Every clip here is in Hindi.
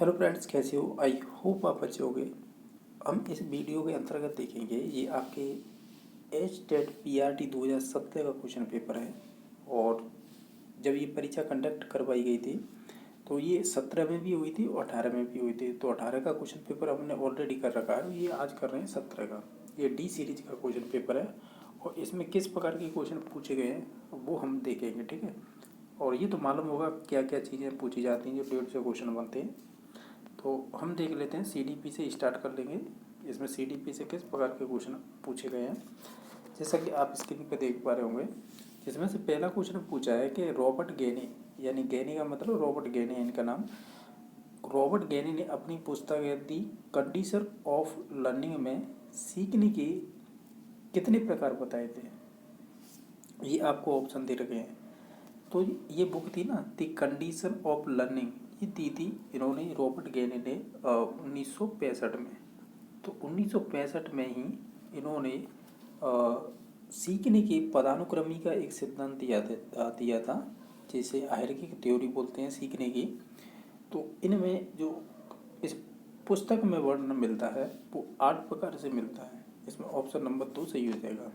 हेलो फ्रेंड्स, कैसे हो? आई होप आप अच्छे होंगे। हम इस वीडियो के अंतर्गत देखेंगे, ये आपके एच टेट PRT 2017 का क्वेश्चन पेपर है। और जब ये परीक्षा कंडक्ट करवाई गई थी तो ये 17 में भी हुई थी और 18 में भी हुई थी। तो 18 का क्वेश्चन पेपर हमने ऑलरेडी कर रखा है, ये आज कर रहे हैं 17 का। ये डी सीरीज का क्वेश्चन पेपर है और इसमें किस प्रकार के क्वेश्चन पूछे गए हैं वो हम देखेंगे, ठीक है। और ये तो मालूम होगा क्या क्या चीज़ें पूछी जाती हैं जो 150 क्वेश्चन बनते हैं। तो हम देख लेते हैं, CDP से स्टार्ट कर लेंगे। इसमें CDP से किस प्रकार के क्वेश्चन पूछे गए हैं, जैसा कि आप स्क्रीन पर देख पा रहे होंगे। जिसमें से पहला क्वेश्चन पूछा है कि रॉबर्ट गेनी, यानी गेनी का मतलब रॉबर्ट गेनी है इनका नाम। रॉबर्ट गेनी ने अपनी पुस्तक दी कंडीशन ऑफ लर्निंग में सीखने की कितने प्रकार बताए थे। ये आपको ऑप्शन दे रखे हैं। तो ये बुक थी ना, द कंडीशन ऑफ लर्निंग, ये दी थी इन्होंने रॉबर्ट गेनी ने 1965 में। तो 1965 में ही इन्होंने सीखने की पदानुक्रमी का एक सिद्धांत दिया था, जिसे हायरार्की थ्योरी बोलते हैं सीखने की। तो इनमें जो इस पुस्तक में वर्णन मिलता है वो 8 प्रकार से मिलता है। इसमें ऑप्शन नंबर 2 सही हो जाएगा,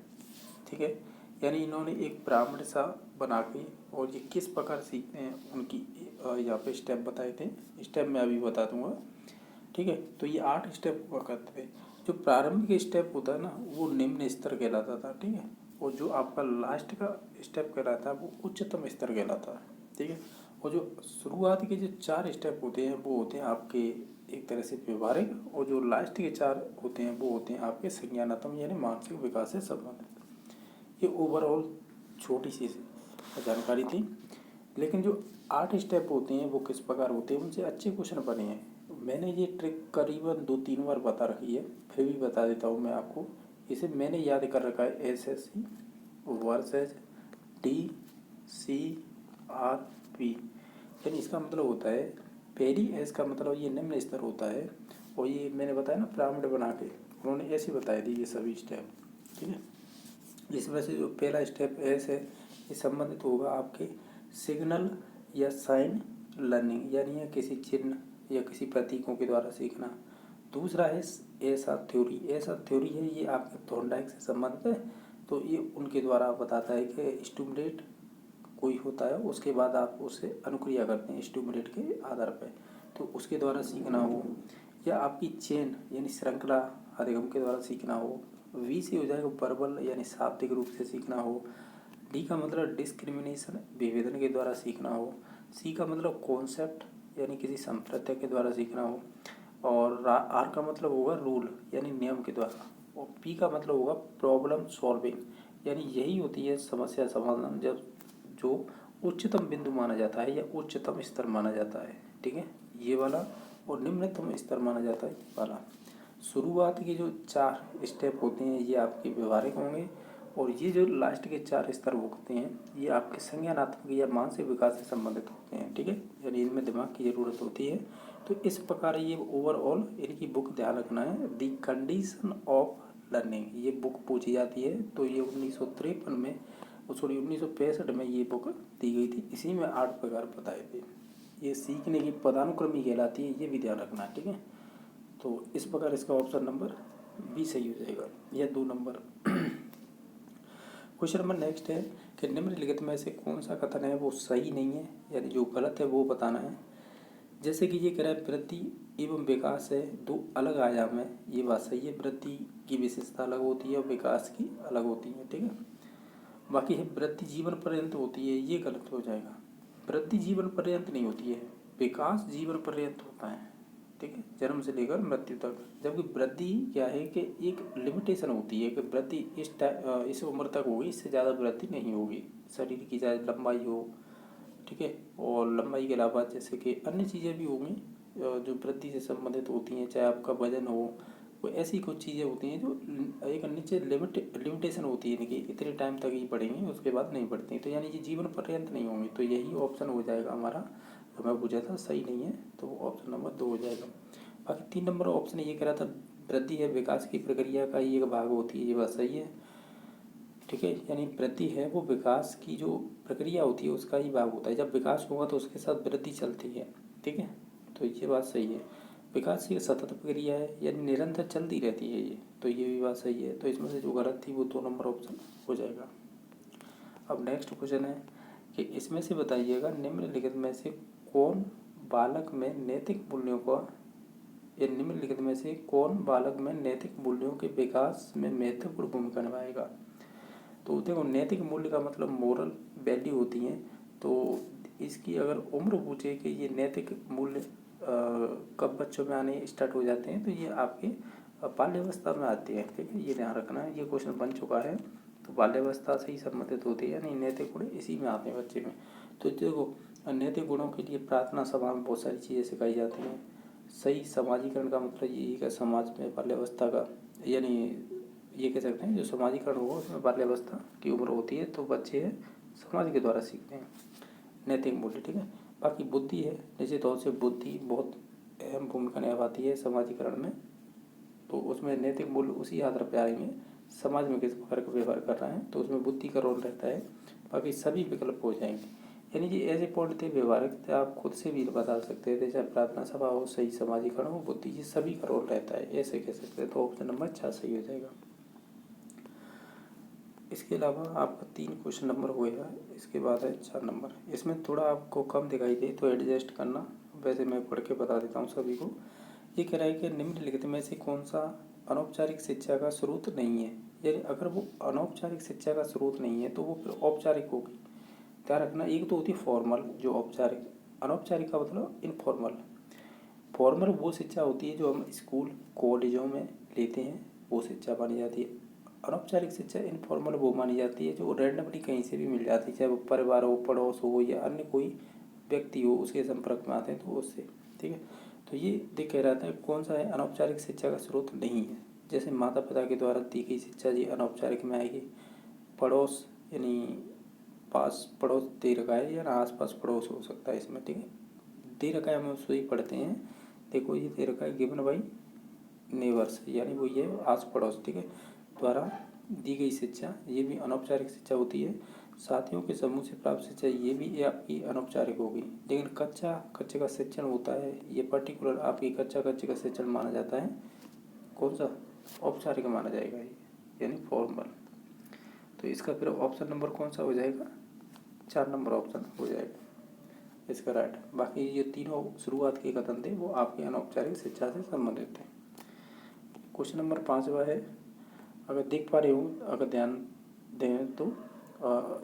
ठीक है। यानी इन्होंने एक पिरामिड सा बना के और ये किस प्रकार सीखते हैं उनकी यहाँ पे स्टेप बताए थे। स्टेप मैं अभी बता दूंगा, ठीक है। तो ये 8 स्टेप हुआ करते थे। जो प्रारंभिक स्टेप होता है ना वो निम्न स्तर कहलाता था, ठीक है। और जो आपका लास्ट का स्टेप कहलाता है वो उच्चतम स्तर कहलाता है, ठीक है। और जो शुरुआत के जो 4 स्टेप होते हैं वो होते हैं आपके एक तरह से व्यवहारिक, और जो लास्ट के 4 होते हैं वो होते हैं आपके संज्ञानात्मक यानी मानसिक विकास से संबंधित। ये ओवरऑल छोटी सी जानकारी थी। लेकिन जो 8 स्टेप होते हैं वो किस प्रकार होते हैं, उनसे अच्छे क्वेश्चन बने हैं। मैंने ये ट्रिक करीबन 2-3 बार बता रखी है, फिर भी बता देता हूँ मैं आपको। इसे मैंने याद कर रखा है SSC वर्सेज DCRP। यानी इसका मतलब होता है पहली एस का मतलब ये निम्न स्तर होता है, और ये मैंने बताया ना पिरामिड बना के उन्होंने ऐसे बताए थे ये सभी स्टेप, ठीक है। इसमें से जो पहला स्टेप एस है ये संबंधित होगा आपके सिग्नल या साइन लर्निंग, यानी यह किसी चिन्ह या किसी प्रतीकों के द्वारा सीखना। दूसरा है ऐसा थ्योरी, ऐसा थ्योरी है ये आपके थॉर्नडाइक से संबंधित है। तो ये उनके द्वारा बताता है कि स्टिमुलेट कोई होता है, उसके बाद आप उससे अनुक्रिया करते हैं स्टिमुलेट के आधार पर, तो उसके द्वारा सीखना हो। या आपकी चेन यानी श्रृंखला अधिगम के द्वारा सीखना हो। V से हो जाएगा वर्बल यानी शाब्दिक रूप से सीखना हो। D का मतलब डिस्क्रिमिनेशन विभेदन के द्वारा सीखना हो। C का मतलब कॉन्सेप्ट यानी किसी संप्रदाय के द्वारा सीखना हो। और R का मतलब होगा रूल यानी नियम के द्वारा। और P का मतलब होगा प्रॉब्लम सॉल्विंग, यानी यही होती है समस्या समाधान, जब जो उच्चतम बिंदु माना जाता है या उच्चतम स्तर माना जाता है, ठीक है, ये वाला। और निम्नतम स्तर माना जाता है ये वाला। शुरुआत के जो 4 स्टेप होते हैं ये आपके व्यवहारिक होंगे, और ये जो लास्ट के 4 स्तर होते हैं ये आपके संज्ञानात्मक या मानसिक विकास से संबंधित होते हैं, ठीक है। यानी इनमें दिमाग की ज़रूरत होती है। तो इस प्रकार ये ओवरऑल इनकी बुक ध्यान रखना है, द कंडीशन ऑफ लर्निंग ये बुक पूछी जाती है। तो ये 1953 में, सॉरी 1965 में ये बुक दी गई थी। इसी में 8 प्रकार बताए थे। ये सीखने की पदानुक्रमी कहलाती है, ये भी ध्यान रखना है, ठीक है। तो इस प्रकार इसका ऑप्शन नंबर B सही हो जाएगा, या 2 नंबर। क्वेश्चन नंबर नेक्स्ट है कि निम्नलिखित में से कौन सा कथन है वो सही नहीं है, यानी जो गलत है वो बताना है। जैसे कि ये कह रहा है वृद्धि एवं विकास है 2 अलग आयाम है, ये बात सही है। वृद्धि की विशेषता अलग होती है और विकास की अलग होती है, ठीक है। बाकी है वृद्धि जीवन पर्यंत होती है, ये गलत हो जाएगा। वृद्धि जीवन पर्यंत नहीं होती है, विकास जीवन पर्यंत होता है, ठीक है, जन्म से लेकर मृत्यु तक। जबकि वृद्धि क्या है कि एक लिमिटेशन होती है कि वृद्धि इस उम्र तक होगी, इससे ज़्यादा वृद्धि नहीं होगी। शरीर की चाहे लंबाई हो, ठीक है, और लंबाई के अलावा जैसे कि अन्य चीज़ें भी होंगी जो वृद्धि से संबंधित होती हैं, चाहे आपका वजन हो, कोई ऐसी कुछ चीज़ें होती हैं जो एक नीचे लिमिटेशन होती है, इनकी इतने टाइम तक ही बढ़ेंगी, उसके बाद नहीं बढ़ती। तो यानी ये जीवन पर्यंत नहीं होंगी। तो यही ऑप्शन हो जाएगा हमारा, जो मैं पूछा था सही नहीं है, तो ऑप्शन नंबर 2 हो जाएगा। बाकी 3 नंबर ऑप्शन ये कह रहा था वृद्धि है विकास की प्रक्रिया का ही एक भाग होती है, ये बात सही है, ठीक है। यानी वृद्धि है वो विकास की जो प्रक्रिया होती है उसका ही भाग होता है। जब विकास होगा तो उसके साथ वृद्धि चलती है, ठीक है। तो ये बात सही है। विकास एक सतत प्रक्रिया है, यानी निरंतर चलती रहती है ये, तो ये भी बात सही है। तो इसमें से जो गलत थी वो 2 नंबर ऑप्शन हो जाएगा। अब नेक्स्ट क्वेश्चन है कि इसमें से बताइएगा निम्नलिखित में से कौन बालक में नैतिक मूल्यों का निम्नलिखित में से कौन बालक में नैतिक मूल्यों के विकास में महत्वपूर्ण भूमिका निभाएगा। तो देखो नैतिक मूल्य का मतलब मोरल वैल्यू होती हैं। तो इसकी अगर उम्र पूछे कि ये नैतिक मूल्य कब बच्चों में आने स्टार्ट हो जाते हैं, तो ये आपके बाल्यावस्था में आते हैं। ठीक है, ये ध्यान रखना है, ये क्वेश्चन बन चुका है। तो बाल्यावस्था से ही संबंधित होती है, यानी नैतिक गुण इसी में आते हैं बच्चे में। तो देखो नैतिक गुणों के लिए प्रार्थना सभा में बहुत सारी चीज़ें सिखाई जाती हैं। सही समाजीकरण का मतलब यही है कि समाज में बाल्यावस्था का, यानी ये कह सकते हैं जो समाजीकरण होगा उसमें बाल्यावस्था की उम्र होती है, तो बच्चे समाज के द्वारा सीखते हैं नैतिक मूल्य। ठीक है, बाकी बुद्धि है, निश्चित तौर से बुद्धि बहुत अहम भूमिका निभाती है समाजीकरण में। तो उसमें नैतिक मूल्य उसी आधार पर आएंगे समाज में किस प्रकार का व्यवहार कर रहा है, तो उसमें बुद्धि का रोल रहता है। बाकी सभी विकल्प हो जाएंगे, यानी कि ऐसे पॉइंट थे व्यवहारिक थे, आप खुद से भी बता सकते थे, चाहे प्रार्थना सभा हो, सही समाजीकरण हो, बुद्धि, ये सभी का रोल रहता है, ऐसे कह सकते हैं। तो ऑप्शन नंबर 6 सही हो जाएगा। इसके अलावा आपका 3 क्वेश्चन नंबर हुए हैं, इसके बाद है 4 नंबर। इसमें थोड़ा आपको कम दिखाई दे तो एडजस्ट करना, वैसे मैं पढ़ के बता देता हूँ सभी को। ये कह रहा है कि निम्नलिखित में से कौन सा अनौपचारिक शिक्षा का स्रोत नहीं है, यानी अगर वो अनौपचारिक शिक्षा का स्रोत नहीं है तो वो फिर औपचारिक होगी। ध्यान रखना, एक तो होती है फॉर्मल जो औपचारिक, अनौपचारिक का मतलब इनफॉर्मल। फॉर्मल वो शिक्षा होती है जो हम स्कूल कॉलेजों में लेते हैं, वो शिक्षा मानी जाती है। अनौपचारिक शिक्षा इनफॉर्मल वो मानी जाती है जो रैंडमली कहीं से भी मिल जाती है, चाहे वो परिवार हो, पड़ोस हो, या अन्य कोई व्यक्ति हो उसके संपर्क में आते हैं तो उससे। ठीक है, तो ये देख कह रहा था कौन सा है अनौपचारिक शिक्षा का स्रोत नहीं है। जैसे माता पिता के द्वारा दी गई शिक्षा जी अनौपचारिक में आएगी। पड़ोस यानी पास पड़ोस दे रखा है, या आस पास पड़ोस हो सकता है इसमें। ठीक है, दे रखा है हम उसको ही पढ़ते हैं। देखो ये दे रखा है गिवन बाई नेबर्स, यानी वो ये आस पड़ोस, ठीक है, द्वारा दी गई शिक्षा, ये भी अनौपचारिक शिक्षा होती है। साथियों के समूह से प्राप्त शिक्षा, ये भी आपकी अनौपचारिक होगी। लेकिन कच्चे का शिक्षण होता है, ये पर्टिकुलर आपकी कच्चे का शिक्षण माना जाता है। कौन सा औपचारिक माना जाएगा ये, यानी फॉर्मल। तो इसका फिर ऑप्शन नंबर कौन सा हो जाएगा, 4 नंबर ऑप्शन हो जाएगा इसका राइट। बाकी ये तीनों शुरुआत के कथन थे वो आपके अनौपचारिक शिक्षा से संबंधित थे। क्वेश्चन नंबर 5वां है, अगर देख पा रहे हो, अगर ध्यान दें तो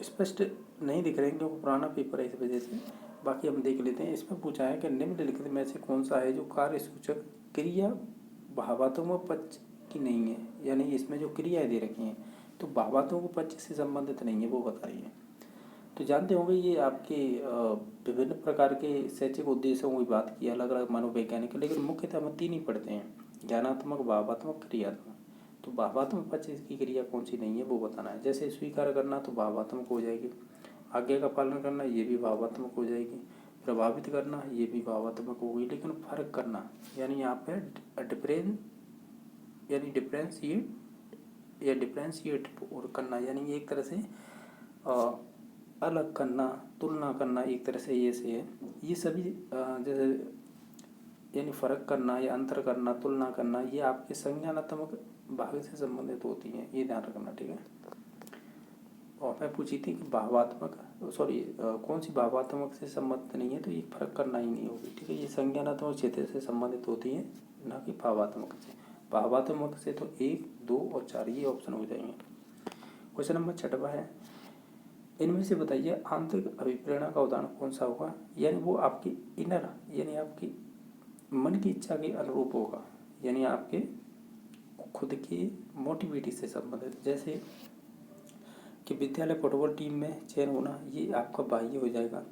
स्पष्ट नहीं दिख रहे हैं क्योंकि पुराना पेपर है इस वजह से। बाकी हम देख लेते हैं। इसमें पूछा है कि निम्नलिखित में से कौन सा है जो कार्य सूचक क्रिया भावात्मक पक्ष की नहीं है, यानी इसमें जो क्रियाएं दे रखी हैं तो भावात्मक पक्ष से संबंधित नहीं है, वो बताइए। तो जानते होंगे ये आपके विभिन्न प्रकार के शैक्षिक उद्देश्यों की बात की, अलग अलग मनोवैज्ञानिक, लेकिन मुख्यतः हम 3 ही पढ़ते हैं, ज्ञानात्मक, भावात्मक, क्रियात्मक। तो भावात्मक पक्ष की क्रिया कौन सी नहीं है वो बताना है। जैसे स्वीकार करना तो भावात्मक हो जाएगी, आज्ञा का पालन करना ये भी भावात्मक हो जाएगी, प्रभावित करना ये भी भावात्मक होगी। लेकिन फर्क करना, यानी यहाँ पे डिफ्रेंशिएट और करना, यानी एक तरह से अलग करना, तुलना करना, एक तरह से ये से है। ये सभी जैसे यानी फर्क करना या अंतर करना, तुलना करना, ये आपके संज्ञानात्मक भाग से संबंधित होती हैं, ये ध्यान रखना। ठीक है, और मैं पूछी थी कि कौन सी भावात्मक से संबंधित नहीं है, तो ये फर्क करना ही नहीं होगी। ठीक है, ये संज्ञानात्मक क्षेत्र से संबंधित होती है, ना कि भावात्मक से। भावात्मक से तो 1, 2 और 4 ये ऑप्शन हो जाएंगे। क्वेश्चन नंबर 6वां है, इनमें से बताइए आंतरिक अभिप्रेरणा का उदाहरण कौन सा होगा, यानी वो आपकी इनर, यानी आपकी मन की इच्छा के अनुरूप होगा, यानी आपके खुद की मोटिविटी से संबंधित। जैसे कि विद्यालय फुटबॉल टीम में चयन होना, ये आपका बाह्य हो जाएगा।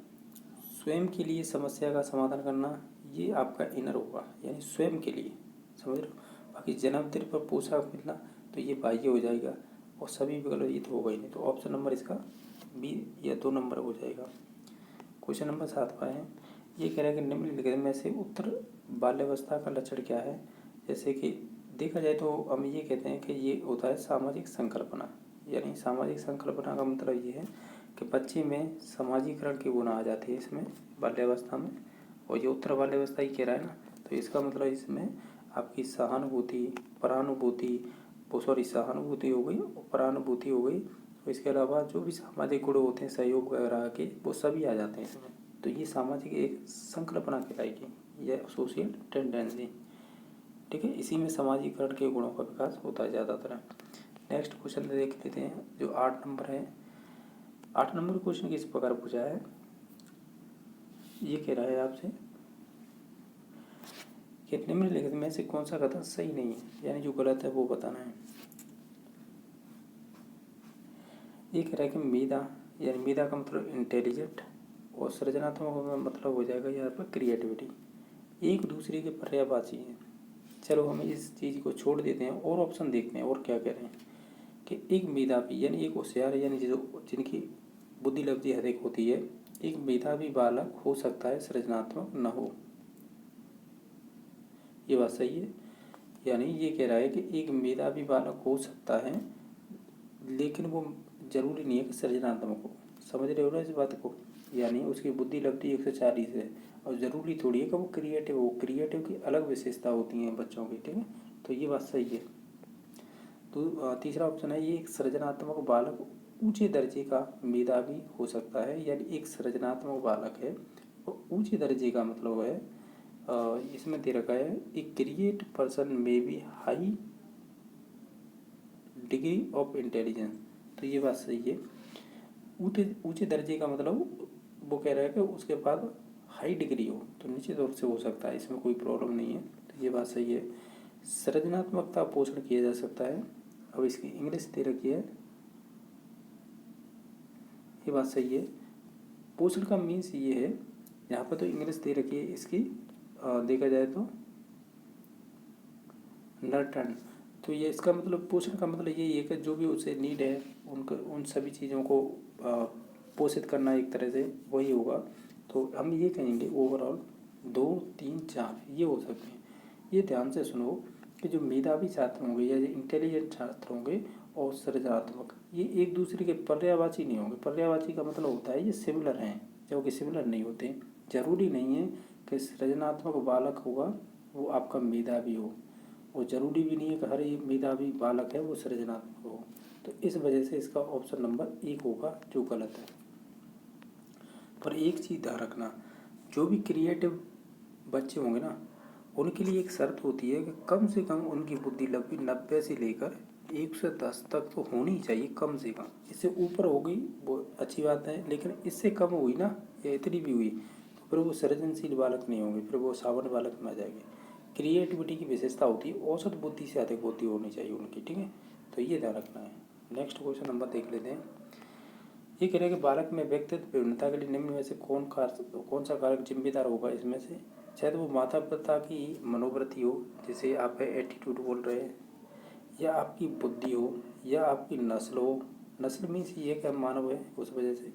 स्वयं के लिए समस्या का समाधान करना, ये आपका इनर होगा, यानी स्वयं के लिए, समझ रहे हो। बाकी जन्मदिन पर पोशाक मिलना तो ये बाह्य हो जाएगा, और सभी विकल्प ये तो होगा ही नहीं, तो ऑप्शन नंबर इसका बी या 2 नंबर हो जाएगा। क्वेश्चन नंबर 7वां है, ये कह रहा है कि निम्नलिखित में से उत्तर बाल्यावस्था का लक्षण क्या है। जैसे कि देखा जाए तो हम ये कहते हैं कि ये होता है सामाजिक संकल्पना, यानी सामाजिक संकल्पना का मतलब ये है कि बच्चे में सामाजिकरण की गुण आ जाती है इसमें बाल्यावस्था में, और ये उत्तर वाले अवस्था ही कह रहा है ना, तो इसका मतलब इसमें आपकी सहानुभूति, परानुभूति, सहानुभूति हो गई, परानुभूति हो गई, तो इसके अलावा जो भी सामाजिक गुण होते हैं सहयोग वगैरह के, वो सभी आ जाते हैं इसमें। तो ये सामाजिक एक संकल्पना कहलाएगी, यह सोशल टेंडेंसी। ठीक है, इसी में सामाजिकरण के गुणों का विकास होता है ज़्यादातर। नेक्स्ट क्वेश्चन देख लेते हैं जो 8 नंबर है। 8 नंबर क्वेश्चन किस प्रकार पूछा है, ये कह रहा है आपसे कि निम्नलिखित में से कौन सा कथन सही नहीं है, यानी जो गलत है वो बताना है। ये कह रहा है कि मेधा, यानी मेधा का मतलब इंटेलिजेंट, और सृजनात्मक का मतलब हो जाएगा यहाँ पर क्रिएटिविटी, एक दूसरे के पर्यायवाची हैं। चलो हम इस चीज़ को छोड़ देते हैं और ऑप्शन देखते हैं और क्या कह रहे हैं कि एक मेधावी यानी एक होशियार, यानी जिनकी बुद्धि लब्धि अधिक होती है, एक मेधावी बालक हो सकता है, सृजनात्मक न हो। ये बात सही है, यानी ये कह रहा है कि एक मेधावी बालक हो सकता है, लेकिन वो जरूरी नहीं है कि सृजनात्मक हो। समझ रहे हो ना इस बात को, यानी उसकी बुद्धि लब्धि 140 है और ज़रूरी थोड़ी है कि वो क्रिएटिव हो, क्रिएटिव की अलग विशेषता होती हैं बच्चों की। ठीक है, तो ये बात सही है। तो तीसरा ऑप्शन है, ये एक सृजनात्मक बालक ऊंचे दर्जे का मेधावी हो सकता है, यानी एक सृजनात्मक बालक है और ऊंचे दर्जे का मतलब है, इसमें दे रखा है a create person may be high degree of intelligence. तो ये बात सही है, ऊंचे दर्जे का मतलब वो कह रहा है कि उसके बाद हाई डिग्री हो, तो निश्चित तौर से हो सकता है, इसमें कोई प्रॉब्लम नहीं है। तो ये बात सही है। सृजनात्मकता पोषण किया जा सकता है, अब इसकी इंग्लिश दे रखी है, ये बात सही है। पोषण का मीन्स ये है, यहाँ पर तो इंग्लिश दे रखी है इसकी, देखा जाए तो नर्टन, तो ये इसका मतलब पोषण का मतलब यही है कि जो भी उसे नीड है उन सभी चीज़ों को पोषित करना एक तरह से वही होगा। तो हम ये कहेंगे ओवरऑल 2, 3, 4 ये हो सकते हैं। ये ध्यान से सुनो कि जो मेधावी छात्र होंगे या जो इंटेलिजेंट छात्र होंगे और सृजनात्मक, ये एक दूसरे के पर्यायवाची नहीं होंगे। पर्यायवाची का मतलब होता है ये सिमिलर हैं, जबकि सिमिलर नहीं होते। जरूरी नहीं है कि सृजनात्मक बालक होगा वो आपका मेधावी हो, और ज़रूरी भी नहीं है कि हर एक मेधावी बालक है वो सृजनात्मक हो। तो इस वजह से इसका ऑप्शन नंबर 1 होगा जो गलत है। पर एक चीज़ ध्यान रखना, जो भी क्रिएटिव बच्चे होंगे ना, उनके लिए एक शर्त होती है कि कम से कम उनकी बुद्धि लब्धि 90 से लेकर 110 तक तो होनी चाहिए कम से कम। इससे ऊपर हो गई वो अच्छी बात है, लेकिन इससे कम हुई ना या इतनी भी हुई तो फिर वो सृजनशील बालक नहीं होंगे, फिर वो सामान्य बालक में आ जाएंगे। क्रिएटिविटी की विशेषता होती है औसत बुद्धि से अधिक बुद्धि होनी चाहिए उनकी। ठीक है, तो ये ध्यान रखना है। नेक्स्ट क्वेश्चन नंबर देख लेते हैं। ये कह रहे हैं कि बालक में व्यक्तित्व विभिन्नता के लिए निम्न में से कौन सा कारक जिम्मेदार होगा इसमें से। शायद वो माता पिता की मनोवृत्ति हो, जैसे आप एटीट्यूड बोल रहे हैं, या आपकी बुद्धि हो, या आपकी नस्ल हो। नस्ल मीन्स ये कि मानव है उस वजह से,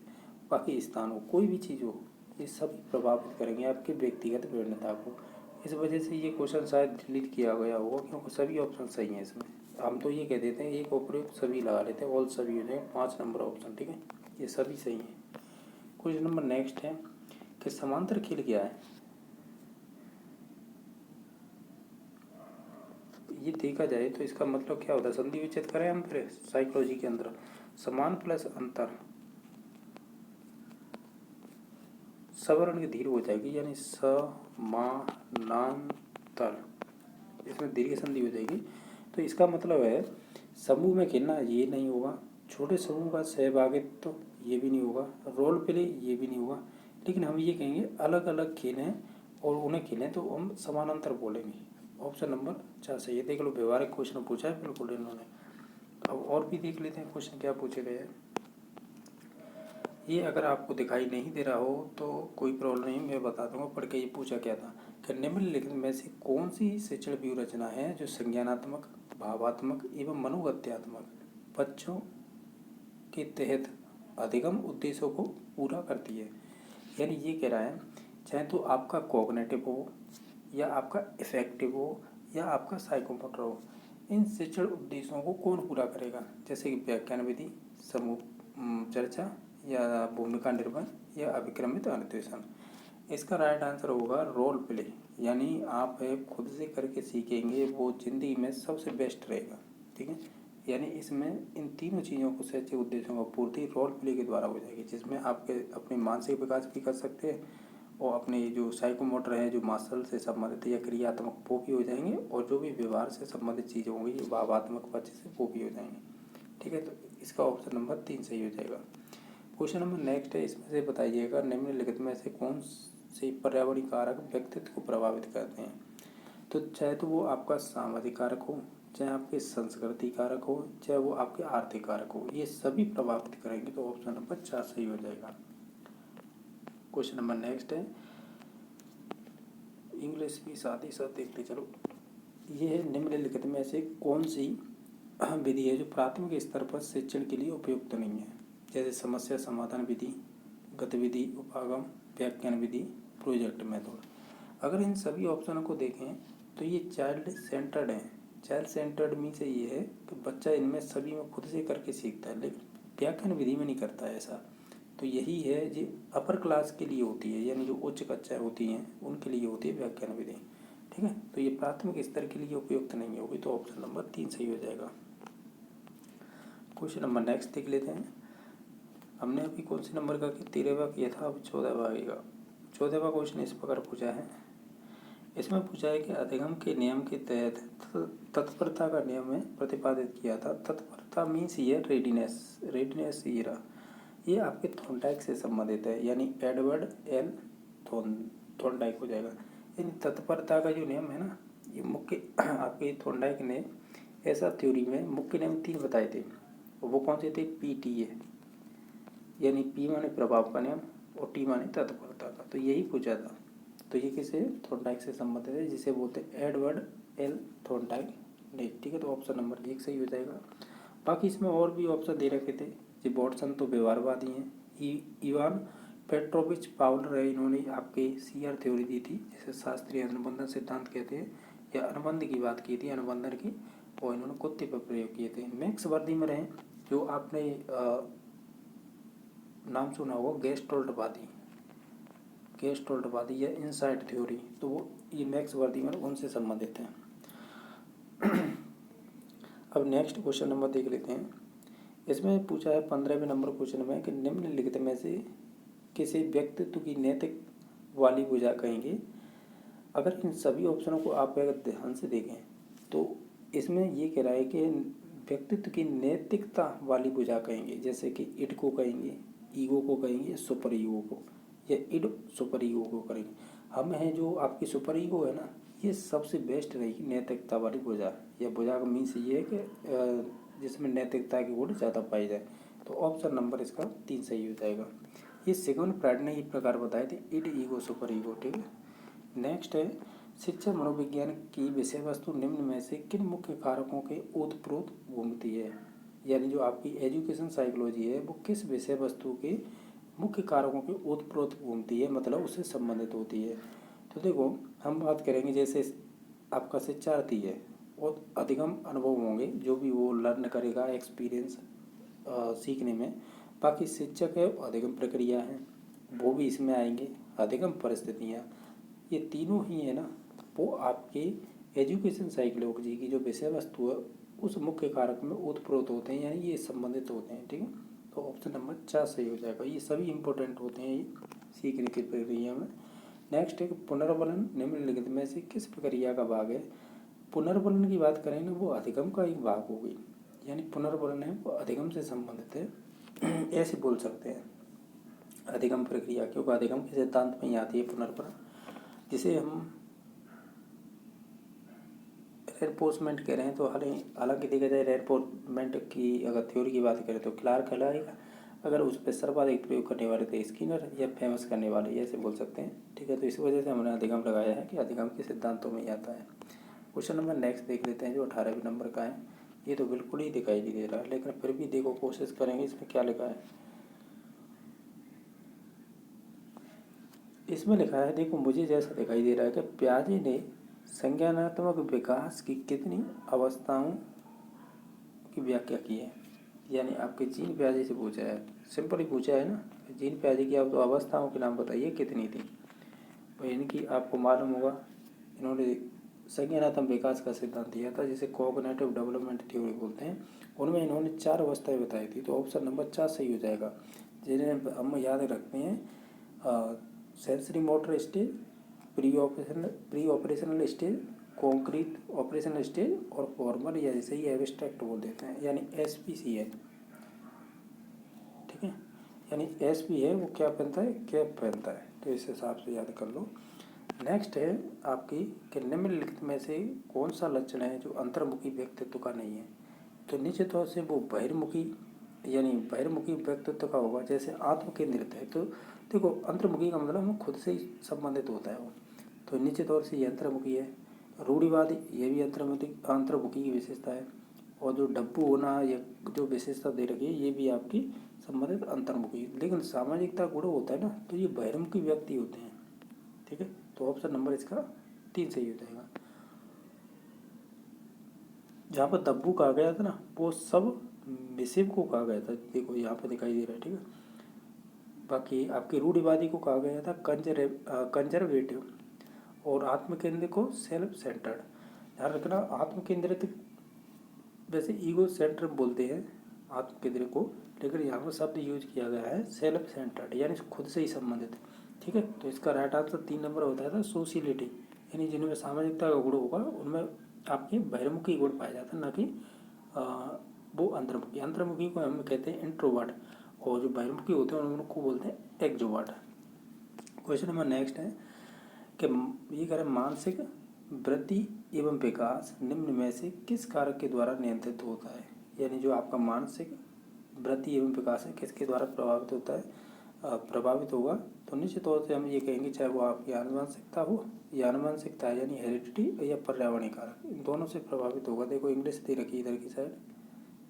बाकी स्थान हो, कोई भी चीज़ हो, ये सभी प्रभावित करेंगे आपके व्यक्तिगत विभिन्नता को। इस वजह से ये क्वेश्चन शायद डिलीट किया गया होगा, क्योंकि सभी ऑप्शन सही हैं इसमें। हम तो ये कह देते हैं एक उपयुक्त सभी लगा लेते हैं, ऑल सभी हो जाए 5 नंबर ऑप्शन। ठीक है, ये सभी सही हैं। क्वेश्चन नंबर नेक्स्ट है कि समांतर खेल क्या है। ये देखा जाए तो इसका मतलब क्या होता है, संधि विच्छेद करें हम फिर साइकोलॉजी के अंदर। समान प्लस अंतर सवर्ण की दीर्घ हो जाएगी, यानी समानांतर, इसमें दीर्घ संधि हो जाएगी। तो इसका मतलब है समूह में खेलना ये नहीं होगा, छोटे समूह का सहभागित्व तो ये भी नहीं होगा, रोल प्ले ये भी नहीं होगा, लेकिन हम ये कहेंगे अलग अलग खेलें और उन्हें खेलें तो हम समानांतर बोलेंगे। ऑप्शन नंबर 4 सही है। देख लो, व्यवहारिक क्वेश्चन पूछा है बिल्कुल इन्होंने। अब और भी देख लेते हैं क्वेश्चन क्या पूछे गए हैं। ये अगर आपको दिखाई नहीं दे रहा हो तो कोई प्रॉब्लम नहीं, मैं बता दूंगा पढ़ के। ये पूछा क्या था कि निम्नलिखित में से कौन सी शिक्षण व्यूह रचना है जो संज्ञानात्मक, भावात्मक एवं मनोगत्यात्मक बच्चों के तहत अधिगम उद्देश्यों को पूरा करती है। यानी ये कह रहा है चाहे तो आपका कॉग्निटिव हो, या आपका इफेक्टिव हो, या आपका साइकोमोटर हो, इन शिक्षण उद्देश्यों को कौन पूरा करेगा। जैसे कि व्याख्यान विधि, समूह चर्चा, या भूमिका निर्माण, या अभिक्रमित अनुदेशन। इसका राइट आंसर होगा रोल प्ले, यानी आप खुद से करके सीखेंगे वो ज़िंदगी में सबसे बेस्ट रहेगा। ठीक है, यानी इसमें इन तीनों चीज़ों को सच्चे उद्देश्यों की पूर्ति रोल प्ले के द्वारा हो जाएगी, जिसमें आपके अपने मानसिक विकास भी कर सकते हैं और अपने जो साइकोमोटर है, जो मासल से संबंधित या क्रियात्मक, वो भी हो जाएंगे, और जो भी व्यवहार से संबंधित चीज़ें होंगी, जो भावात्मक पक्ष से, वो भी हो जाएंगे। ठीक है, तो इसका ऑप्शन नंबर 3 सही हो जाएगा। क्वेश्चन नंबर नेक्स्ट है, इसमें से बताइएगा निम्नलिखित में से कौन से पर्यावरणीय कारक व्यक्तित्व को प्रभावित करते हैं। तो चाहे तो वो आपका सामाजिक कारक हो, चाहे आपके संस्कृति कारक हो, चाहे वो आपके आर्थिक कारक हो, ये सभी प्रभावित करेंगे। तो ऑप्शन नंबर 4 सही हो जाएगा। क्वेश्चन नंबर नेक्स्ट है, इंग्लिश भी साथ ही साथ देखते चलो। ये है निम्नलिखित में से कौन सी विधि है जो प्राथमिक स्तर पर शिक्षण के लिए उपयुक्त नहीं है। जैसे समस्या समाधान विधि, गतिविधि उपागम, व्याख्यान विधि, प्रोजेक्ट मेथड। अगर इन सभी ऑप्शनों को देखें तो ये चाइल्ड सेंटर्ड हैं। चाइल्ड सेंटर्ड मीन से ये है कि बच्चा इनमें सभी में खुद से करके सीखता है, लेकिन व्याख्यान विधि में नहीं करता है ऐसा। तो यही है जो अपर क्लास के लिए होती है, यानी जो उच्च कक्षा होती हैं उनके लिए होती है व्याख्यान विधि। ठीक है, तो ये प्राथमिक स्तर के लिए उपयुक्त नहीं होगी। तो ऑप्शन नंबर 3 सही हो जाएगा। क्वेश्चन नंबर नेक्स्ट देख लेते हैं। हमने अभी कौन से नंबर का 13वां किया था, अब 14वां आएगा। 14वां क्वेश्चन इस प्रकार पूछा है, इसमें पूछा है कि अधिगम के नियम के तहत तत्परता का नियम में प्रतिपादित किया था। तत्परता मीन्स ये रेडीनेस ये रहा, ये आपके थॉर्नडाइक से संबंधित है, यानी एडवर्ड एल थॉर्नडाइक हो जाएगा। यानी तत्परता का जो नियम है ना, ये मुख्य आपके थॉर्नडाइक ने ऐसा थ्योरी में मुख्य नियम 3 बताए थे। वो कौन से थे? PTA, यानी P माने प्रभाव का नियम और T माने तत्परता का। तो यही पूछा था। तो ये किसे? थॉर्नडाइक से संबंधित है, जिसे बोलते हैं एडवर्ड एल थॉर्नडाइक ने। ठीक है, तो ऑप्शन नंबर 1 सही हो जाएगा। बाकी इसमें और भी ऑप्शन दे रखे थे। जी वॉटसन तो व्यवहारवादी हैं। इवान पेट्रोविच पावलर है, इन्होंने आपके CR थ्योरी दी थी, जिसे शास्त्रीय अनुबंधन सिद्धांत कहते हैं, या अनुबंध की बात की थी, अनुबंधन की, और इन्होंने कुत्ते पर प्रयोग किए थे। मैक्स वर्दीमर हैं, जो आपने नाम सुना होगा, गेस्टोल्टवादी या इनसाइट थ्योरी, तो वो ये मैक्स वर्दीमर उनसे संबंधित हैं। अब नेक्स्ट क्वेश्चन नंबर देख लेते हैं। इसमें पूछा है 15वें नंबर क्वेश्चन में कि निम्नलिखित में से किसी व्यक्तित्व की नैतिक वाली भुजा कहेंगे। अगर इन सभी ऑप्शनों को आप अगर ध्यान से देखें तो इसमें ये कह रहा है कि व्यक्तित्व की नैतिकता वाली भुजा कहेंगे, जैसे कि इड को कहेंगे, ईगो को कहेंगे, सुपर ईगो को, या इड सुपर ईगो को करेंगे। हम हैं जो आपकी सुपर ईगो है ना, ये सबसे बेस्ट रहेगी नैतिकता वाली भुजा। या भुजा का मीन्स ये है कि जिसमें नैतिकता की गुण ज़्यादा पाई जाए। तो ऑप्शन नंबर इसका 3 सही हो जाएगा। ये सिगमंड फ्राइड ने ये प्रकार बताए थे, इड ईगो सुपर ईगो। ठीक है, नेक्स्ट है, शिक्षा मनोविज्ञान की विषय वस्तु निम्न में से किन मुख्य कारकों के ओतप्रोत घूमती है। यानी जो आपकी एजुकेशन साइकोलॉजी है वो किस विषय वस्तु के मुख्य कारकों के ओतप्रोत घूमती है, मतलब उससे संबंधित होती है। तो देखो हम बात करेंगे, जैसे आपका शिक्षार्थी है और अधिगम अनुभव होंगे, जो भी वो लर्न करेगा एक्सपीरियंस सीखने में। बाकी शिक्षक है, अधिगम प्रक्रिया है, वो भी इसमें आएंगे। अधिगम परिस्थितियाँ, ये तीनों ही है ना, वो आपके एजुकेशन साइकोलॉजी की जो विषय वस्तु है उस मुख्य कारक में ओतप्रोत होते हैं, यानी ये संबंधित होते हैं। ठीक है, तो ऑप्शन नंबर 4 सही हो जाएगा। ये सभी इंपॉर्टेंट होते हैं ये सीखने की प्रक्रिया में। नेक्स्ट है, पुनर्वलन निम्नलिखित में से किस प्रक्रिया का भाग है। पुनर्वलन की बात करें ना, वो अधिगम का एक भाग हो गई, यानी पुनर्वलन है वो अधिगम से संबंधित है, ऐसे बोल सकते हैं अधिगम प्रक्रिया, क्योंकि अधिगम के सिद्धांत में ही आती है पुनर्वलन, जिसे हम रेनफोर्समेंट कह रहे हैं। तो हालांकि देखा जाए रेनफोर्समेंट की अगर थ्योरी की बात करें तो क्लार्क कहलाएगा, अगर उस पर सर्वाधिक प्रयोग करने वाले थे स्किनर, या फेमस करने वाले, ऐसे बोल सकते हैं। ठीक है, तो इस वजह से हमने अधिगम लगाया है कि अधिगम के सिद्धांतों में ही आता है। क्वेश्चन नंबर नेक्स्ट देख लेते हैं, जो 18वें नंबर का है। ये तो बिल्कुल ही दिखाई नहीं दे रहा है, लेकिन फिर भी देखो कोशिश करेंगे इसमें क्या लिखा है। इसमें लिखा है, देखो मुझे जैसा दिखाई दे रहा है कि प्याजे ने संज्ञानात्मक विकास की कितनी अवस्थाओं की व्याख्या की है। यानी आपके जीन प्याजे से पूछा है, सिंपल ही पूछा है ना, जीन प्याजे की आप तो अवस्थाओं के नाम बताइए कितनी थी। यानी कि आपको मालूम होगा इन्होंने संज्ञानात्मक विकास का सिद्धांत दिया था, जिसे कॉग्निटिव डेवलपमेंट थ्योरी बोलते हैं। उनमें इन्होंने 4 अवस्थाएं बताई थी, तो ऑप्शन नंबर 4 सही हो जाएगा, जिन्हें हम याद रखते हैं। Sensory motor stage, pre operational stage, concrete operational stage और फॉर्मल या जैसे ही एब्स्ट्रैक्ट बोल देते हैं, यानी SPC है। ठीक है, यानी SP है वो क्या पहनता है, कैप पहनता है, तो इस हिसाब से याद कर लो। नेक्स्ट है आपकी कि निम्नलिखित में से कौन सा लक्षण है जो अंतर्मुखी व्यक्तित्व का नहीं है। तो निश्चित तौर से वो बहिर्मुखी यानी बहिर्मुखी व्यक्तित्व का होगा, जैसे आत्मकेंद्रित है। तो देखो अंतर्मुखी का मतलब हम खुद से ही संबंधित होता है वो, तो निश्चित तौर से ये अंतर्मुखी है। रूढ़िवादी ये भी अंतर्मुखी की विशेषता है। और जो डब्बू होना ये जो विशेषता दे रखी है ये भी आपकी संबंधित अंतर्मुखी। लेकिन सामाजिकता गुण होता है ना, तो ये बहिर्मुखी व्यक्ति होते हैं। ठीक है, तो ऑप्शन नंबर इसका 3 सही हो जाएगा। जहाँ पर दब्बू कहा गया था ना, वो सब मिसिव को कहा गया था, देखो यहाँ पे दिखाई दे रहा है। ठीक है, बाकी आपकी रूढ़िवादी को कहा गया था कंजर्वेटिव, और आत्मकेंद्रित को सेल्फ सेंटर्ड। ध्यान रखना, आत्मकेंद्रित वैसे ईगो सेंटर बोलते हैं आत्मकेंद्रित को, लेकिन यहाँ पर शब्द यूज किया गया है सेल्फ सेंटर्ड, यानी खुद से ही संबंधित। ठीक है, तो इसका राइट आंसर 3 नंबर होता था सोशियलिटी, यानी जिनमें सामाजिकता का गुण होगा उनमें आपके बहिर्मुखी गुण पाए जाते हैं, न कि वो अंतर्मुखी। अंतर्मुखी को हम कहते हैं इंट्रोवर्ट, और जो बहिर्मुखी होते हैं उनको बोलते हैं एक्सट्रोवर्ट। क्वेश्चन नंबर नेक्स्ट है कि ये कह रहे मानसिक वृद्धि एवं विकास निम्न में से किस कारक के द्वारा नियंत्रित होता है। यानी जो आपका मानसिक वृद्धि एवं विकास है किसके द्वारा प्रभावित होता है, प्रभावित होगा। तो निश्चित तौर से हम ये कहेंगे चाहे वो आपकी आनुवंशिकता हो या आनुवंशिकता यानी हेरिडिटी या पर्यावरणीय कारक, इन दोनों से प्रभावित होगा। देखो इंग्लिश दे रखी इधर की साइड,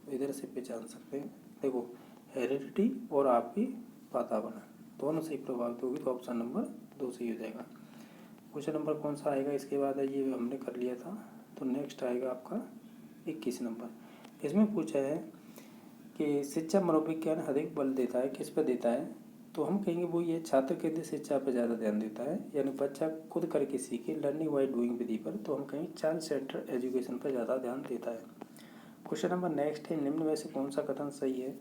तो इधर से पहचान सकते हैं। देखो हेरिडिटी और आपकी वातावरण दोनों से प्रभावित होगी, तो ऑप्शन नंबर 2 सही हो जाएगा। क्वेश्चन नंबर कौन सा आएगा इसके बाद है, ये हमने कर लिया था। तो नेक्स्ट आएगा आपका 21 नंबर। इसमें पूछा है कि शिक्षा मनोविज्ञान अधिक बल देता है, किस पर देता है। तो हम कहेंगे वो ये छात्र केंद्रित शिक्षा पर ज़्यादा ध्यान देता है, यानी बच्चा खुद करके सीखे, लर्निंग बाय डूइंग विधि पर। तो हम कहेंगे चाइल्ड सेंटर एजुकेशन पर ज़्यादा ध्यान देता है। क्वेश्चन नंबर नेक्स्ट है, निम्न में से कौन सा कथन सही है।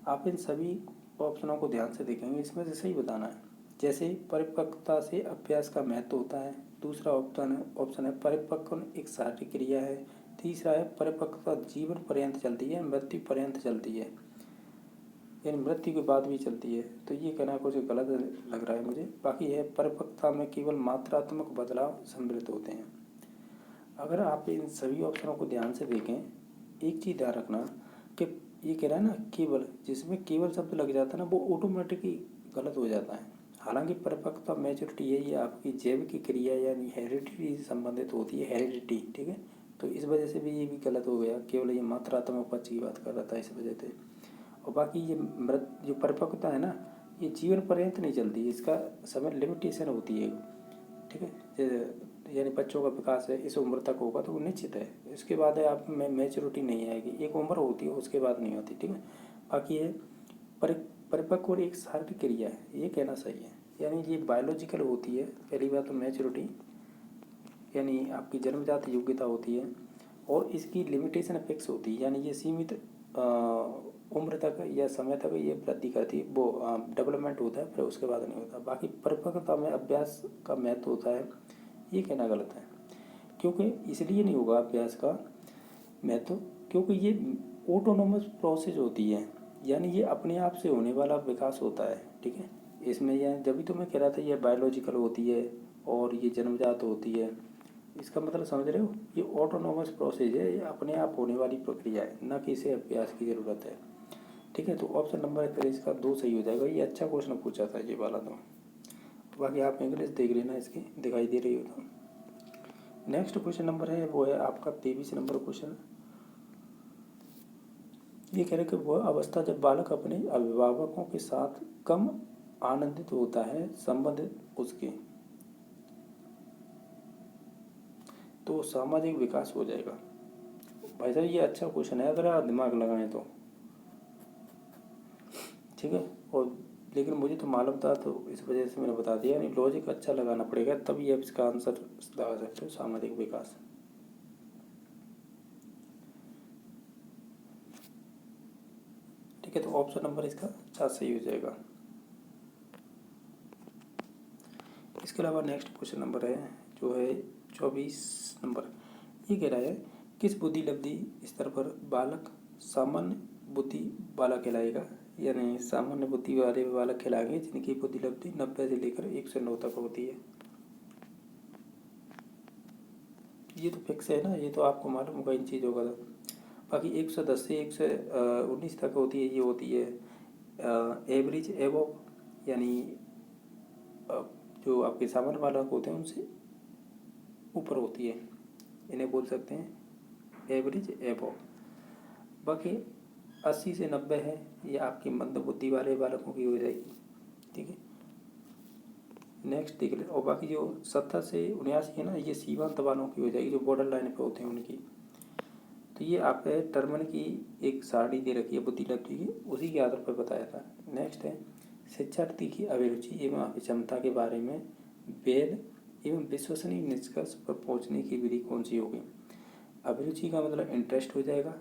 आप इन सभी ऑप्शनों को ध्यान से देखेंगे, इसमें से सही बताना है। जैसे परिपक्वता से अभ्यास का महत्व होता है। दूसरा ऑप्शन है परिपक्व एक शारीरिक क्रिया है। तीसरा है परिपक्वता जीवन पर्यंत चलती है, मृत्यु पर्यंत चलती है, यानी मृत्यु के बाद भी चलती है। तो ये कहना कुछ गलत लग रहा है मुझे। बाकी है परिपक्वता में केवल मात्रात्मक बदलाव सम्मिलित होते हैं। अगर आप इन सभी ऑप्शनों को ध्यान से देखें, एक चीज़ ध्यान रखना कि ये कह रहा है ना केवल, जिसमें केवल शब्द लग जाता है ना वो ऑटोमेटिकली गलत हो जाता है। हालांकि परिपक्वता मैच्योरिटी है ये आपकी जैविक की क्रिया यानी हेरिडिटी से संबंधित होती है, हेरिडिटी। ठीक है, तो इस वजह से भी ये भी गलत हो गया, केवल ये मात्रात्मक पक्ष की बात कर रहा था इस वजह से। और बाकी ये जो परिपक्वता है ना ये जीवन पर्यंत नहीं चलती, इसका समय लिमिटेशन होती है। ठीक है, यानी बच्चों का विकास है इस उम्र तक होगा तो वो निश्चित है, इसके बाद है आप में मैच्योरिटी नहीं आएगी, एक उम्र होती है उसके बाद नहीं होती। ठीक है, बाकी ये परिपक्व और एक शारीरिक क्रिया है, ये कहना सही है, यानी ये बायोलॉजिकल होती है। पहली बात तो मैच्योरिटी यानी आपकी जन्मजात योग्यता होती है, और इसकी लिमिटेशन फिक्स होती है, यानी ये सीमित उम्र तक या समय तक ये वृद्धि करती है, वो डेवलपमेंट होता है, फिर उसके बाद नहीं होता। बाकी परिपक्वता में अभ्यास का महत्व होता है, ये कहना गलत है, क्योंकि इसलिए नहीं होगा अभ्यास का महत्व क्योंकि ये ऑटोनोमस प्रोसेस होती है, यानी ये अपने आप से होने वाला विकास होता है। ठीक है, इसमें यह जब भी तो मैं कह रहा था ये बायोलॉजिकल होती है और ये जन्मजात होती है, इसका मतलब समझ रहे हो, ये ऑटोनोमस प्रोसेस है, ये अपने आप होने वाली प्रक्रिया है, न कि इसे अभ्यास की ज़रूरत है। ठीक है, तो ऑप्शन नंबर फिर इसका 2 सही हो जाएगा। ये अच्छा क्वेश्चन पूछा था ये वाला। तो बाकी आप इंग्लिश देख लेना इसकी दिखाई दे रही हो तो। नेक्स्ट क्वेश्चन नंबर है वो है आपका 23 नंबर क्वेश्चन। ये कह रहे कि वह अवस्था जब बालक अपने अभिभावकों के साथ कम आनंदित होता है संबंधित उसके, तो सामाजिक विकास हो जाएगा। भाई साहब ये अच्छा क्वेश्चन है अगर आप दिमाग लगाएं तो। ठीक है, और लेकिन मुझे तो मालूम था तो इस वजह से मैंने बता दिया। यानी लॉजिक अच्छा लगाना पड़ेगा तभी आप इसका आंसर लगा सकते हो, सामाजिक विकास। ठीक है, तो ऑप्शन नंबर इसका 4 सही हो जाएगा। इसके अलावा नेक्स्ट क्वेश्चन नंबर है जो है 24 नंबर। ये कह रहा है किस बुद्धि लब्धि स्तर पर बालक सामान्य बुद्धि वाला कहलाएगा। यानी सामान्य बुद्धि वाले बालक कहलाएंगे जिनकी बुद्धि लब्धि 90 से लेकर 109 तक होती है। ये तो फिक्स है ना, ये तो आपको मालूम होगा इन चीज़ों का। बाकी 110 से 119 तक होती है, ये होती है एवरेज एबव, यानी जो आपके सामान्य बालक होते हैं उनसे ऊपर होती है, इन्हें बोल सकते हैं एवरेज एबव। बाकी 80 से 90 है, ये आपकी मंद बुद्धि वाले बालकों की हो जाएगी। ठीक है, नेक्स्ट देख ले। और बाकी जो 70 से 79 है ना, ये सीमांत वालों की हो जाएगी, जो बॉर्डर लाइन पे होते हैं उनकी। तो ये आप टर्मन की एक सारणी दे रखी है बुद्धि लब्धि की, उसी के आधार पर बताया था। नेक्स्ट है शिक्षार्थी की अभिरुचि एवं अभिक्षमता के बारे में वेद एवं विश्वसनीय निष्कर्ष पर पहुंचने की विधि कौन सी होगी। अभिरुचि का मतलब इंटरेस्ट हो जाएगा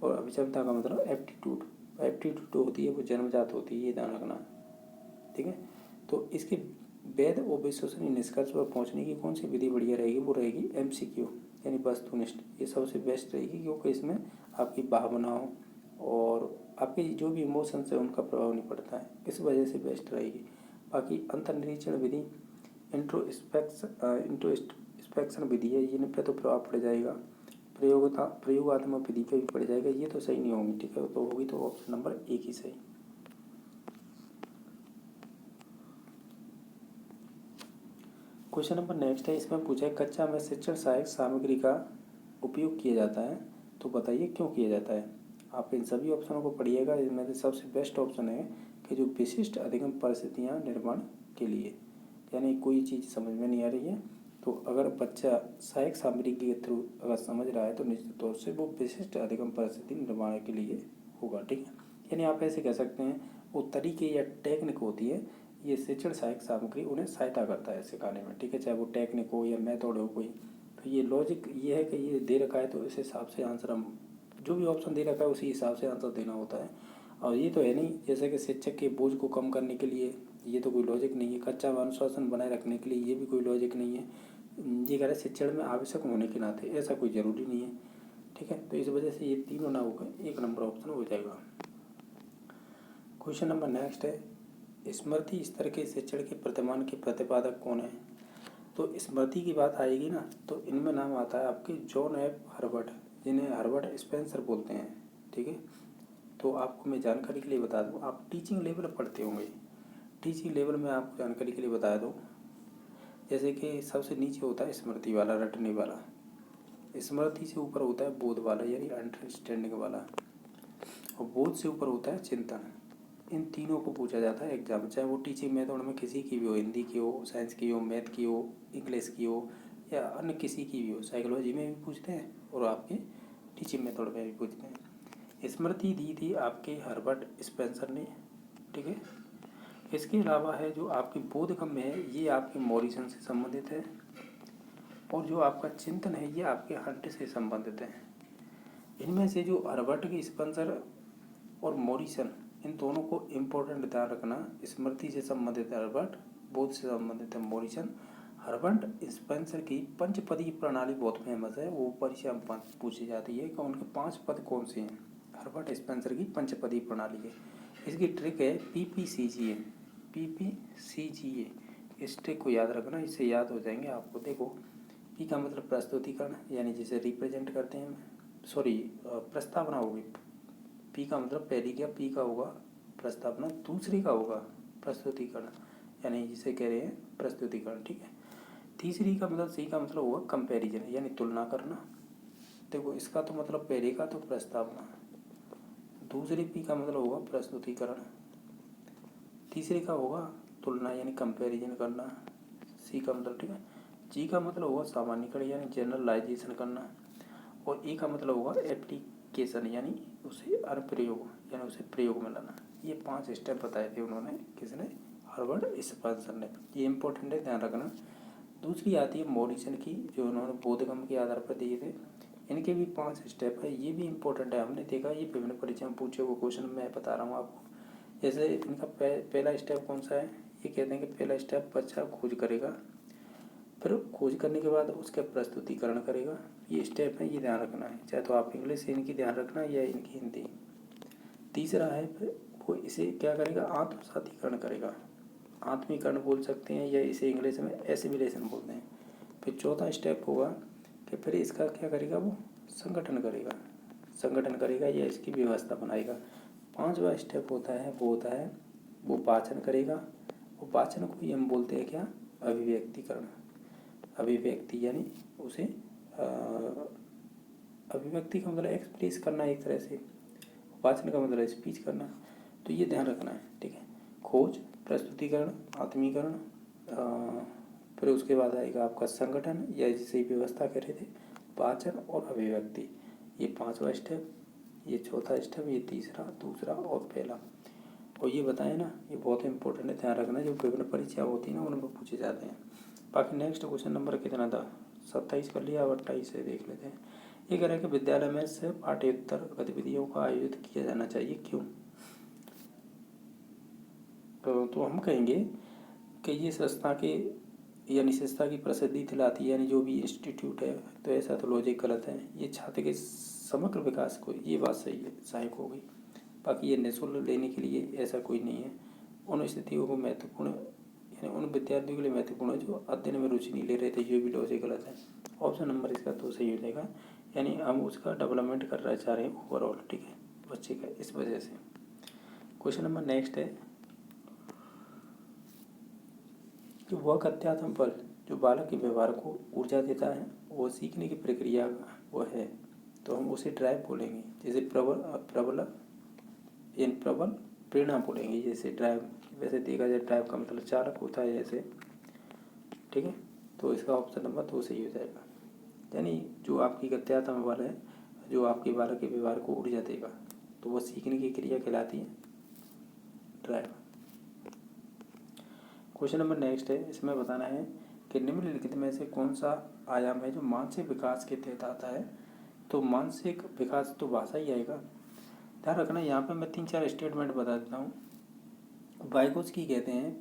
और अभिक्षमता का मतलब एप्टीट्यूड। एप्टीट्यूड होती है वो जन्मजात होती है, ये ध्यान रखना। ठीक है, तो इसके वेद और विश्वसनीय निष्कर्ष पर पहुंचने की कौन सी विधि बढ़िया रहेगी, वो रहेगी MCQ यानी वस्तुनिष्ठ। ये सबसे बेस्ट रहेगी क्योंकि इसमें आपकी भावनाओं और आपके जो भी इमोशंस है उनका प्रभाव नहीं पड़ता है, इस वजह से बेस्ट रहेगी। बाकी अंतर्निरीक्षण विधि, इंट्रोस्पेक्शन विधि है, इन पे तो प्रभाव पड़ जाएगा। प्रयोगात्मक विधि पे भी पड़ जाएगा, ये तो सही नहीं होंगी। ठीक है, तो होगी तो ऑप्शन नंबर 1 ही सही। क्वेश्चन नंबर नेक्स्ट है, इसमें पूछा है कक्षा में शिक्षण सहायक सामग्री का उपयोग किया जाता है, तो बताइए क्यों किया जाता है। आप इन सभी ऑप्शनों को पढ़िएगा, इनमें से सबसे बेस्ट ऑप्शन है कि जो विशिष्ट अधिगम परिस्थितियाँ निर्माण के लिए, यानी कोई चीज़ समझ में नहीं आ रही है तो अगर बच्चा सहायक सामग्री के थ्रू अगर समझ रहा है तो निश्चित तौर से वो विशिष्ट अधिगम परिस्थिति निर्माण के लिए होगा। ठीक है, यानी आप ऐसे कह सकते हैं वो तरीके या टेक्निक होती है, ये शिक्षण सहायक सामग्री उन्हें सहायता करता है सिखाने में। ठीक है, चाहे वो टेक्निक हो या मेथड हो कोई, तो ये लॉजिक ये है कि ये दे रखा है तो इस हिसाब से आंसर हम जो भी ऑप्शन दे रखा है उसी हिसाब से आंसर देना होता है। और ये तो है नहीं जैसे कि शिक्षक के बोझ को कम करने के लिए, ये तो कोई लॉजिक नहीं है। कच्चा अनुशासन बनाए रखने के लिए, ये भी कोई लॉजिक नहीं है। ये कह रहे शिक्षण में आवश्यक होने के नाते, ऐसा कोई ज़रूरी नहीं है। ठीक है, तो इस वजह से ये तीनों ना होकर 1 नंबर ऑप्शन हो जाएगा। क्वेश्चन नंबर नेक्स्ट है स्मृति स्तर के शिक्षण के प्रतिमान के प्रतिपादक कौन है। तो स्मृति की बात आएगी ना, तो इनमें नाम आता है आपके जॉन एफ हर्बर्ट, जिन्हें हर्बर्ट स्पेंसर बोलते हैं। ठीक है, तो आपको मैं जानकारी के लिए बता दूं, आप टीचिंग लेवल पढ़ते होंगे, टीचिंग लेवल में आपको जानकारी के लिए बता दूं, जैसे कि सबसे नीचे होता है स्मृति वाला, रटने वाला। स्मृति से ऊपर होता है बोध वाला, यानी अंडरस्टैंडिंग वाला, और बोध से ऊपर होता है चिंतन। इन तीनों को पूछा जाता है एग्जाम, चाहे वो टीचिंग मेथड में किसी की भी हो, हिंदी की हो, साइंस की हो, मैथ की हो, इंग्लिश की हो, या अन्य किसी की भी हो, साइकोलॉजी में भी पूछते हैं और आपके टीचिंग मेथड में भी पूछते हैं। स्मृति दी थी आपके हर्बर्ट स्पेंसर ने। ठीक है, इसके अलावा है जो आपकी बोधगम्य है, ये आपके मॉरिसन से संबंधित है, और जो आपका चिंतन है ये आपके हंट से संबंधित है। इनमें से जो हर्बर्ट की स्पेंसर और मॉरिसन, इन दोनों को इम्पोर्टेंट ध्यान रखना। स्मृति से संबंधित है हर्बर्ट, बोध से संबंधित है मॉरिसन। हर्बर्ट स्पेंसर की पंचपदी प्रणाली बहुत फेमस है, वो परीक्षा में पूछी जाती है कि उनके 5 पद कौन से हैं। हर्बर्ट स्पेंसर की पंचपदी प्रणाली है, इसकी ट्रिक है PPCGA। PPCGA, इस ट्रिक को याद रखना, इससे याद हो जाएंगे आपको। देखो, पी का मतलब प्रस्तुतिकरण, यानी जिसे रिप्रेजेंट करते हैं, सॉरी प्रस्तावना होगी। पी का मतलब पहली का पी का होगा प्रस्तावना, दूसरी का होगा प्रस्तुतिकरण, यानी जिसे कह रहे हैं प्रस्तुतिकरण। ठीक है, तीसरी का मतलब सी का मतलब होगा कंपैरिजन, यानी तुलना करना। देखो, इसका तो मतलब पहले का तो प्रस्तावना, दूसरी पी का मतलब होगा प्रस्तुतिकरण, तीसरे का होगा तुलना यानी कंपैरिजन करना, सी का मतलब। ठीक है, जी का मतलब होगा सामान्यीकरण यानी जनरलाइजेशन करना, और ए का मतलब होगा एप्लीकेशन यानी उसे अनुप्रयोग यानी उसे प्रयोग में लाना। ये 5 स्टेप बताए थे उन्होंने, किसने, हर्बर्ट स्पेंसर ने। ये इंपॉर्टेंट है, ध्यान रखना। दूसरी आती है मॉरिसन की, जो उन्होंने बोधगम्य के आधार पर दिए थे। इनके भी 5 स्टेप है, ये भी इंपॉर्टेंट है। हमने देखा ये विभिन्न परीक्षा में पूछे हुए क्वेश्चन मैं बता रहा हूँ आपको। जैसे इनका पहला स्टेप कौन सा है, ये कहते हैं कि पहला स्टेप बच्चा खोज करेगा, फिर खोज करने के बाद उसका प्रस्तुतिकरण करेगा। ये स्टेप है, ये ध्यान रखना है, चाहे तो आप इंग्लिश इनकी ध्यान रखना या इनकी हिंदी। तीसरा है फिर वो इसे क्या करेगा, आत्मसातीकरण करेगा, आत्मीकरण बोल सकते हैं, या इसे इंग्लिश में एसिमिलेशन बोलते हैं। फिर चौथा स्टेप होगा कि फिर इसका क्या करेगा, वो संगठन करेगा या इसकी व्यवस्था बनाएगा। पांचवा स्टेप होता है वो वाचन करेगा। वो वाचन को ही हम बोलते हैं क्या, अभिव्यक्तिकरण। अभिव्यक्ति यानी उसे अभिव्यक्ति का मतलब एक्सप्रेस करना एक तरह से, वाचन का मतलब स्पीच करना। तो ये ध्यान रखना है, ठीक है। खोज, प्रस्तुतिकरण, आत्मीकरण, फिर उसके बाद आएगा आपका संगठन या जिसे व्यवस्था कह रहे थे, वाचन और अभिव्यक्ति। ये पांचवा स्टेप, ये चौथा स्टेप, ये तीसरा, दूसरा और पहला। और ये बताएं ना, ये बहुत इंपॉर्टेंट है, ध्यान रखना। जो विभिन्न परीक्षा होती है ना उनमें पूछे जाते हैं। बाकी नेक्स्ट क्वेश्चन नंबर कितना था, 27 कर लिया, अब 28 से देख लेते हैं। ये कह रहा है कि विद्यालय में से पाठ्येतर गतिविधियों का आयोजित किया जाना चाहिए, क्यों। तो हम कहेंगे कि ये संस्था के यानी संस्था की प्रसिद्धि दिलाती है, यानी जो भी इंस्टीट्यूट है, तो ऐसा तो लॉजिक गलत है। ये छात्र के समग्र विकास को, ये बात सही है, सहायक होगी। बाकी ये निःशुल्क लेने के लिए ऐसा कोई नहीं है। उन स्थितियों को महत्वपूर्ण, यानी उन विद्यार्थियों के लिए महत्वपूर्ण है जो अध्ययन में रुचि नहीं ले रहे थे, ये भी लॉजिक गलत है। ऑप्शन नंबर इसका तो सही हो जाएगा, यानी हम उसका डेवलपमेंट करना चाह रहे हैं ओवरऑल, ठीक है, बच्चे का, इस वजह से। क्वेश्चन नंबर नेक्स्ट है कि वह कथ्यात्म बल जो बालक के व्यवहार को ऊर्जा देता है, वो सीखने की प्रक्रिया का वो है, तो हम उसे ड्राइव बोलेंगे। जैसे प्रबल प्रेरणा बोलेंगे, जैसे ड्राइव। वैसे देखा जाए ड्राइव का मतलब चालक होता है जैसे, ठीक है। तो इसका ऑप्शन नंबर 2 सही हो जाएगा। यानी जो आपकी कथ्यात्म बल है, जो आपके बालक के व्यवहार को ऊर्जा देगा, तो वह सीखने की क्रिया कहलाती है ड्राइव। क्वेश्चन नंबर नेक्स्ट है, इसमें बताना है कि निम्नलिखित में से कौन सा आयाम है जो मानसिक विकास के तहत आता है। तो मानसिक विकास तो भाषा ही आएगा। ध्यान रखना, यहाँ पे मैं 3-4 स्टेटमेंट बता देता हूँ। वाइगोत्स्की कहते हैं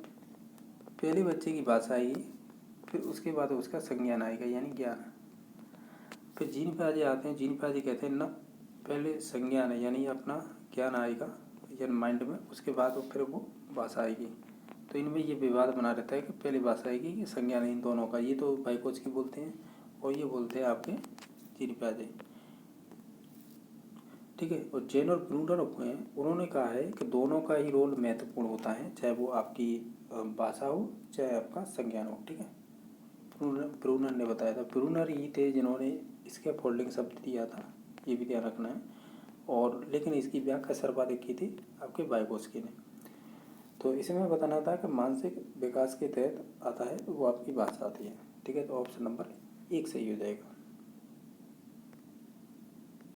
पहले बच्चे की भाषा आएगी, फिर उसके बाद उसका संज्ञान आएगा यानी ज्ञान। फिर जीन पियाजे आते हैं, जीन पियाजे कहते हैं न, पहले संज्ञान है यानी अपना ज्ञान आएगा या माइंड में, उसके बाद फिर वो भाषा आएगी। तो इनमें ये विवाद बना रहता है कि पहले भाषा आएगी कि संज्ञान, इन दोनों का। ये तो वाइगोत्स्की बोलते हैं और ये बोलते हैं आपके जीन पियाजे, ठीक है। और जेन और ब्रूनर हुए हैं, उन्होंने कहा है कि दोनों का ही रोल महत्वपूर्ण होता है, चाहे वो आपकी भाषा हो चाहे आपका संज्ञान हो, ठीक है। ब्रूनर ने बताया था, ब्रूनर ही थे जिन्होंने इसके फोल्डिंग शब्द दिया था, ये भी ध्यान रखना है। और लेकिन इसकी व्याख्या सर्वाधिक की थी आपके वाइगोत्स्की ने। तो इसमें बताना था कि मानसिक विकास के तहत आता है, तो वो आपकी भाषा आती है, ठीक है। तो ऑप्शन नंबर 1 सही हो जाएगा।